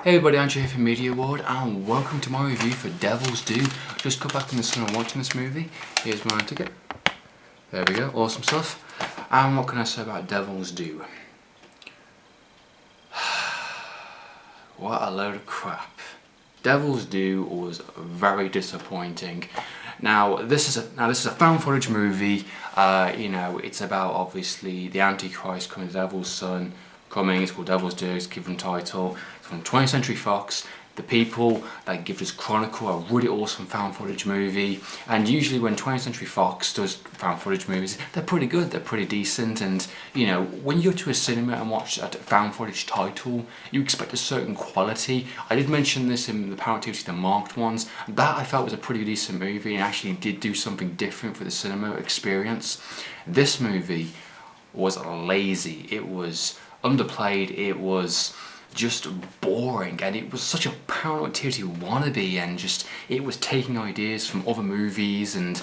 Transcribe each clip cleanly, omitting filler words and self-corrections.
Hey everybody, Andrew here from Media Award and welcome to my review for Devil's Due. Just got back from the cinema watching this movie. Here's my ticket. There we go, awesome stuff. And what can I say about Devil's Due? What a load of crap. Devil's Due was very disappointing. Now this is a found footage movie. It's about obviously the Antichrist coming, the Devil's son coming. It's called Devil's Due. It's given title. It's from 20th Century Fox. The people that give this Chronicle a really awesome found footage movie, and usually when 20th Century Fox does found footage movies, they're pretty good, they're pretty decent, and when you go to a cinema and watch a found footage title, you expect a certain quality. I did mention this in the Power Activity, the marked ones. That I felt was a pretty decent movie and actually did do something different for the cinema experience. This movie was lazy, it was underplayed, it was just boring, and it was such a Paranormal Activity wannabe, and just it was taking ideas from other movies, and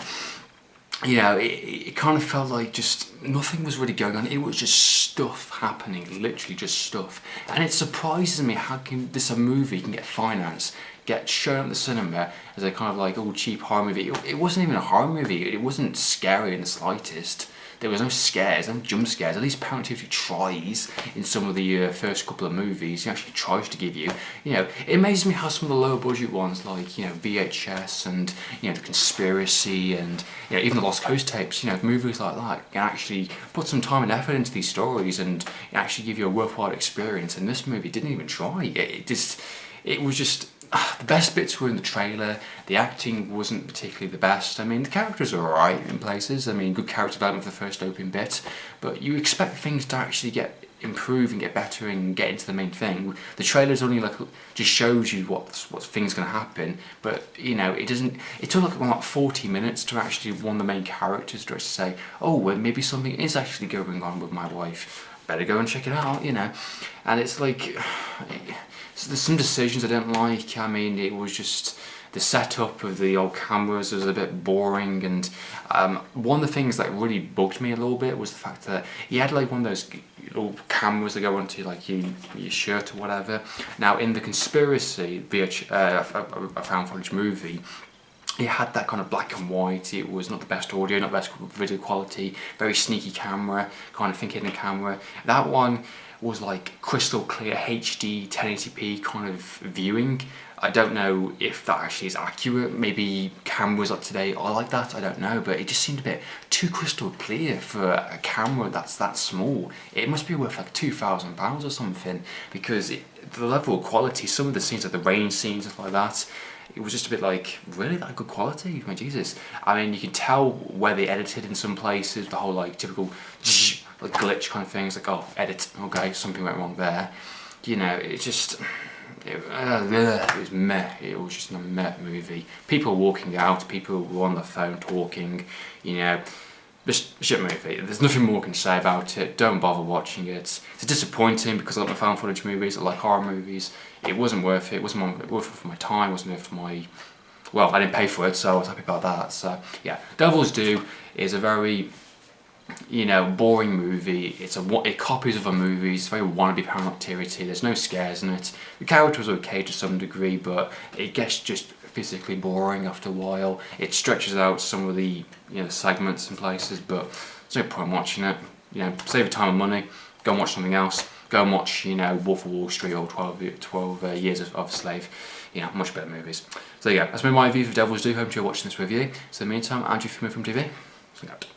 it kind of felt like just nothing was really going on. It was just stuff happening, literally just stuff. And it surprises me how a movie can get financed, get shown at the cinema as a kind of like cheap horror movie. It wasn't even a horror movie. It wasn't scary in the slightest. There was no scares, no jump scares. At least Paranormal Activity tries in some of the first couple of movies. He actually tries to give you. It amazes me how some of the lower budget ones, like VHS and The Conspiracy and even the Lost Coast tapes, movies like that can actually put some time and effort into these stories and actually give you a worthwhile experience. And this movie didn't even try. It was just. The best bits were in the trailer. The acting wasn't particularly the best. I mean, the characters are alright in places. I mean, good character development for the first opening bit, but you expect things to actually improve and get better and get into the main thing. The trailer's only just shows you what things gonna happen, but it doesn't. It took about 40 minutes to actually one of the main characters to say, oh, well, maybe something is actually going on with my wife. Better go and check it out, And it's like. So there's some decisions I didn't like. I mean, it was just the setup of the old cameras was a bit boring, and one of the things that really bugged me a little bit was the fact that he had like one of those little cameras that go onto like your shirt or whatever. Now in The Conspiracy, a found footage movie, it had that kind of black and white. It was not the best audio, not the best video quality, very sneaky camera, kind of hidden camera. That one was like crystal clear HD 1080p kind of viewing. I don't know if that actually is accurate. Maybe cameras up today are like that, I don't know, but it just seemed a bit too crystal clear for a camera that's that small. It must be worth like £2,000 or something, because the level of quality, some of the scenes, like the rain scenes and stuff like that, it was just a bit like, really, that good quality? My Jesus. I mean, you can tell where they edited in some places, the whole like typical like glitch kind of things, like, oh, edit, okay, something went wrong there. It just, it was meh. It was just a meh movie. People walking out, people were on the phone talking, just shit movie. There's nothing more I can say about it. Don't bother watching it. It's disappointing because I like my found footage movies, I like horror movies. It wasn't worth it. It wasn't worth it for my time. It wasn't worth it for my. Well, I didn't pay for it, so I was happy about that. So yeah, Devil's Due is a very boring movie. It copies other movies. It's very wannabe Paranormal Activity. There's no scares in it. The character was okay to some degree, but it gets just physically boring after a while. It stretches out some of the segments and places, but there's no point watching it. Save your time and money. Go and watch something else. Go and watch Wolf of Wall Street or 12 Years of a Slave. Much better movies. So yeah, that's been my review for Devil's Due. Hope you're watching this review. So in the meantime, Andrew from TV. Signing out.